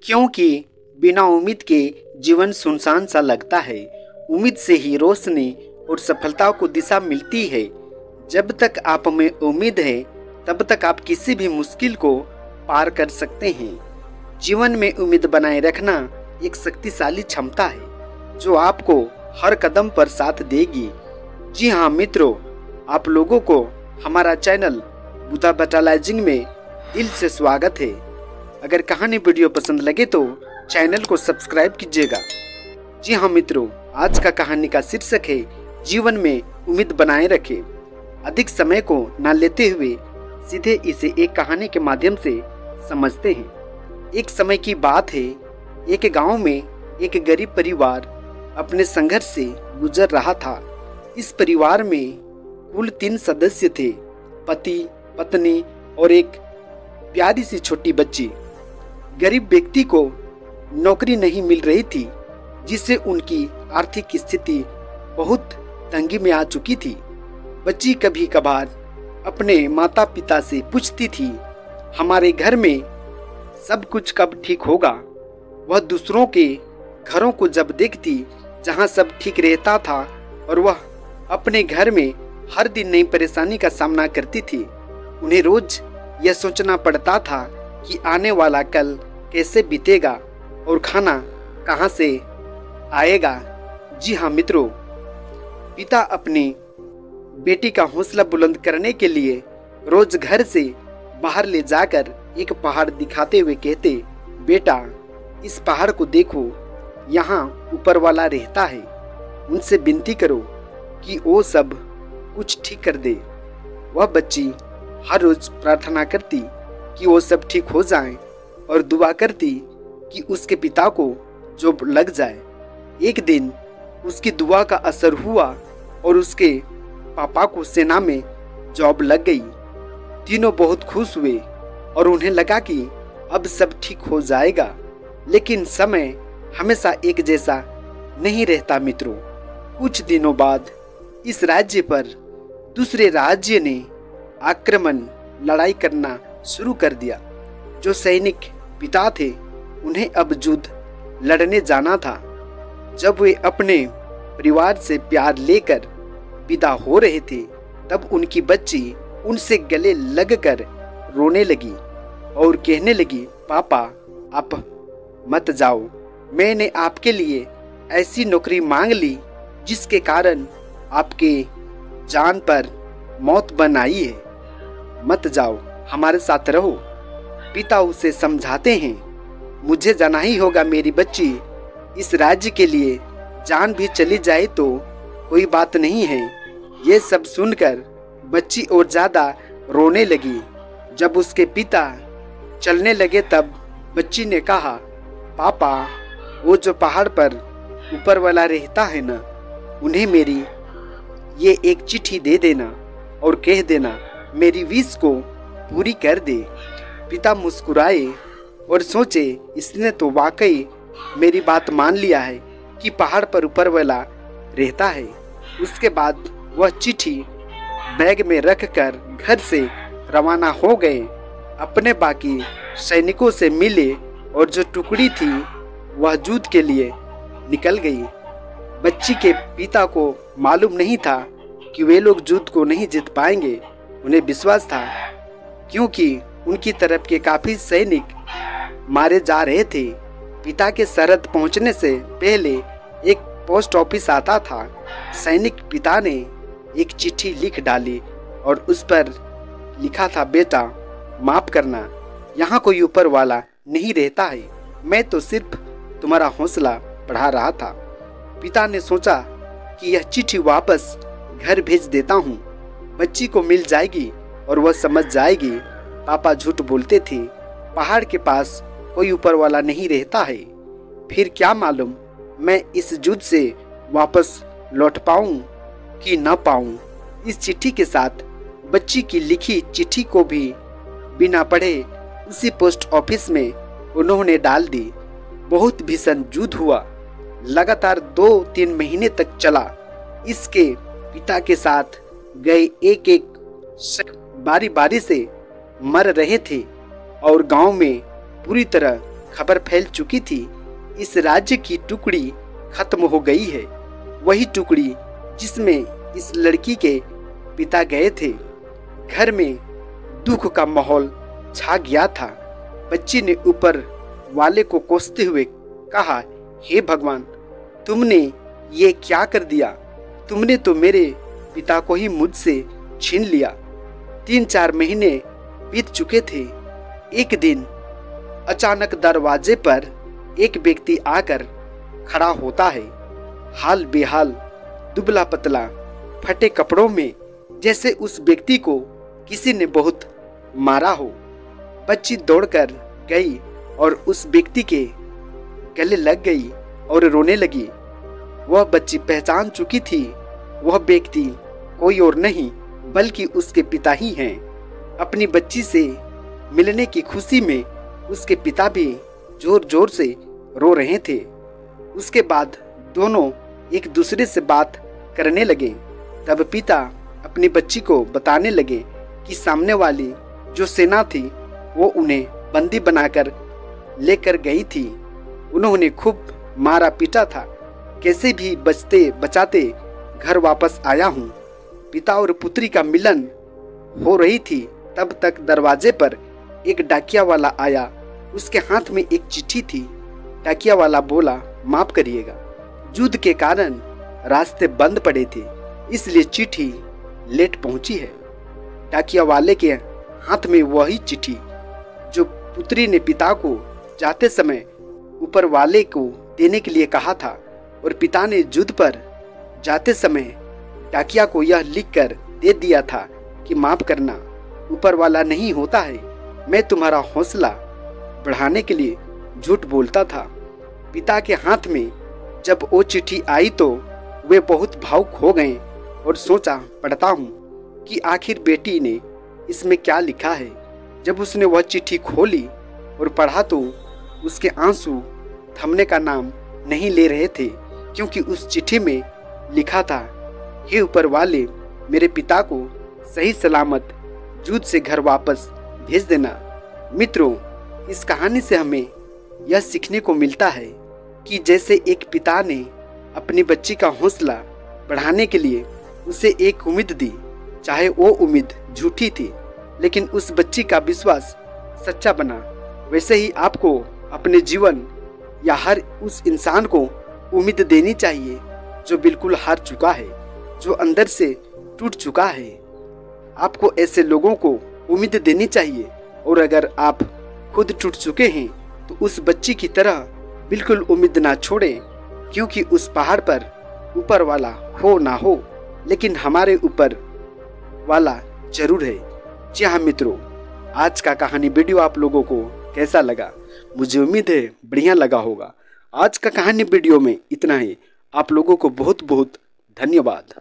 क्योंकि बिना उम्मीद के जीवन सुनसान सा लगता है। उम्मीद से ही रोशनी और सफलता को दिशा मिलती है। जब तक आप में उम्मीद है तब तक आप किसी भी मुश्किल को पार कर सकते हैं। जीवन में उम्मीद बनाए रखना एक शक्तिशाली क्षमता है जो आपको हर कदम पर साथ देगी। जी हाँ मित्रों, आप लोगों को हमारा चैनल बुधा बटालाइजिंग में दिल से स्वागत है। अगर कहानी वीडियो पसंद लगे तो चैनल को सब्सक्राइब कीजिएगा। जी हाँ मित्रों, आज का कहानी का शीर्षक है जीवन में उम्मीद बनाए रखें। अधिक समय को न लेते हुए सीधे इसे एक कहानी के माध्यम से समझते हैं। एक समय की बात है, एक गांव में एक गरीब परिवार अपने संघर्ष से गुजर रहा था। इस परिवार में कुल 3 सदस्य थे, पति, पत्नी और एक प्यारी सी छोटी बच्ची। गरीब व्यक्ति को नौकरी नहीं मिल रही थी, जिससे उनकी आर्थिक स्थिति बहुत तंगी में आ चुकी थी। बच्ची कभी कभार अपने माता पिता से पूछती थी, हमारे घर में सब कुछ कब ठीक होगा। वह दूसरों के घरों को जब देखती जहां सब ठीक रहता था और वह अपने घर में हर दिन नई परेशानी का सामना करती थी, उन्हें रोज यह सोचना पड़ता था कि आने वाला कल कैसे बीतेगा और खाना कहां से आएगा। जी हाँ मित्रों, पिता अपनी बेटी का हौसला बुलंद करने के लिए रोज घर से बाहर ले जाकर एक पहाड़ दिखाते हुए कहते, बेटा इस पहाड़ को देखो, यहाँ ऊपर वाला रहता है, उनसे विनती करो कि वो सब कुछ ठीक कर दे। वह बच्ची हर रोज प्रार्थना करती कि वो सब ठीक हो जाए और दुआ करती कि उसके पिता को जॉब लग जाए। एक दिन उसकी दुआ का असर हुआ और उसके पापा को सेना में जॉब लग गई। तीनों बहुत खुश हुए और उन्हें लगा कि अब सब ठीक हो जाएगा। लेकिन समय हमेशा एक जैसा नहीं रहता मित्रों। कुछ दिनों बाद इस राज्य पर दूसरे राज्य ने आक्रमण लड़ाई करना शुरू कर दिया। जो सैनिक पिता थे उन्हें अब युद्ध लड़ने जाना था। जब वे अपने परिवार से प्यार लेकर विदा हो रहे थे तब उनकी बच्ची उनसे गले लगकर रोने लगी और कहने लगी, पापा आप मत जाओ, मैंने आपके लिए ऐसी नौकरी मांग ली जिसके कारण आपके जान पर मौत बन आई है, मत जाओ, हमारे साथ रहो। पिता उसे समझाते हैं, मुझे जाना ही होगा मेरी बच्ची, इस राज्य के लिए जान भी चली जाए तो कोई बात नहीं है। ये सब सुनकर बच्ची और ज्यादा रोने लगी। जब उसके पिता चलने लगे तब बच्ची ने कहा, पापा वो जो पहाड़ पर ऊपर वाला रहता है ना, उन्हें मेरी ये एक चिट्ठी दे देना और कह देना मेरी विश को पूरी कर दे। पिता मुस्कुराए और सोचे, इसने तो वाकई मेरी बात मान लिया है कि पहाड़ पर ऊपर वाला रहता है। उसके बाद वह चिट्ठी बैग में रखकर घर से रवाना हो गए। अपने बाकी सैनिकों से मिले और जो टुकड़ी थी वह युद्ध के लिए निकल गई। बच्ची के पिता को मालूम नहीं था कि वे लोग युद्ध को नहीं जीत पाएंगे। उन्हें विश्वास था क्योंकि उनकी तरफ के काफी सैनिक मारे जा रहे थे। पिता के सरहद पहुंचने से पहले एक पोस्ट ऑफिस आता था। सैनिक पिता ने एक चिट्ठी लिख डाली और उस पर लिखा था, बेटा माफ करना, यहाँ कोई ऊपर वाला नहीं रहता है, मैं तो सिर्फ तुम्हारा हौसला बढ़ा रहा था। पिता ने सोचा कि यह चिट्ठी वापस घर भेज देता हूँ, बच्ची को मिल जाएगी और वह समझ जाएगी पापा झूठ बोलते थे, पहाड़ के पास कोई ऊपर वाला नहीं रहता है। फिर क्या मालूम मैं इस युद्ध से वापस लौट पाऊं कि न पाऊं। इस चिट्ठी के साथ बच्ची की लिखी चिट्ठी को भी बिना पढ़े उसी पोस्ट ऑफिस में उन्होंने डाल दी। बहुत भीषण युद्ध हुआ, लगातार 2-3 महीने तक चला। इसके पिता के साथ गए एक बारी बारी से मर रहे थे और गांव में पूरी तरह खबर फैल चुकी थी। इस राज्य की टुकड़ी खत्म हो गई है, वही टुकड़ी जिसमें इस लड़की के पिता गए थे। घर में दुख का माहौल छा गया था। बच्ची ने ऊपर वाले को कोसते हुए कहा, हे भगवान, तुमने ये क्या कर दिया? तुमने तो मेरे पिता को ही मुझसे छीन लिया। 3-4 महीने बीत चुके थे। एक दिन अचानक दरवाजे पर एक व्यक्ति आकर खड़ा होता है, हाल बेहाल, दुबला पतला, फटे कपड़ों में, जैसे उस व्यक्ति को किसी ने बहुत मारा हो। बच्ची दौड़कर गई और उस व्यक्ति के गले लग गई और रोने लगी। वह बच्ची पहचान चुकी थी, वह व्यक्ति कोई और नहीं बल्कि उसके पिता ही हैं। अपनी बच्ची से मिलने की खुशी में उसके पिता भी जोर जोर से रो रहे थे। उसके बाद दोनों एक दूसरे से बात करने लगे। तब पिता अपनी बच्ची को बताने लगे कि सामने वाली जो सेना थी वो उन्हें बंदी बनाकर लेकर गई थी। उन्होंने खूब मारा पीटा था। कैसे भी बचते बचाते घर वापस आया हूँ। पिता और पुत्री का मिलन हो रही थी, तब तक दरवाजे पर एक डाकिया वाला आया। उसके हाथ में एक चिट्ठी थी। डाकिया वाला बोला, माफ करिएगा, युद्ध के कारण रास्ते बंद पड़े थे, इसलिए चिट्ठी लेट पहुंची है। डाकिया वाले के हाथ में वही चिट्ठी जो पुत्री ने पिता को जाते समय ऊपर वाले को देने के लिए कहा था, और पिता ने युद्ध पर जाते समय डाकिया को यह लिखकर दे दिया था कि माफ करना, ऊपर वाला नहीं होता है, मैं तुम्हारा हौसला बढ़ाने के लिए झूठ बोलता था। पिता के हाथ में जब वो चिट्ठी आई तो वे बहुत भावुक हो गए और सोचा, पढ़ता हूँ कि आखिर बेटी ने इसमें क्या लिखा है। जब उसने वह चिट्ठी खोली और पढ़ा तो उसके आंसू थमने का नाम नहीं ले रहे थे, क्योंकि उस चिट्ठी में लिखा था, हे ऊपर वाले, मेरे पिता को सही सलामत युद्ध से घर वापस भेज देना। मित्रों, इस कहानी से हमें यह सीखने को मिलता है कि जैसे एक पिता ने अपनी बच्ची का हौसला बढ़ाने के लिए उसे एक उम्मीद दी, चाहे वो उम्मीद झूठी थी, लेकिन उस बच्ची का विश्वास सच्चा बना, वैसे ही आपको अपने जीवन या हर उस इंसान को उम्मीद देनी चाहिए जो बिल्कुल हार चुका है, जो अंदर से टूट चुका है। आपको ऐसे लोगों को उम्मीद देनी चाहिए, और अगर आप खुद टूट चुके हैं तो उस बच्ची की तरह बिल्कुल उम्मीद ना छोड़ें, क्योंकि उस पहाड़ पर ऊपर वाला हो ना हो, लेकिन हमारे ऊपर वाला जरूर है। जी हाँ मित्रों, आज का कहानी वीडियो आप लोगों को कैसा लगा? मुझे उम्मीद है बढ़िया लगा होगा। आज का कहानी वीडियो में इतना ही। आप लोगों को बहुत बहुत धन्यवाद।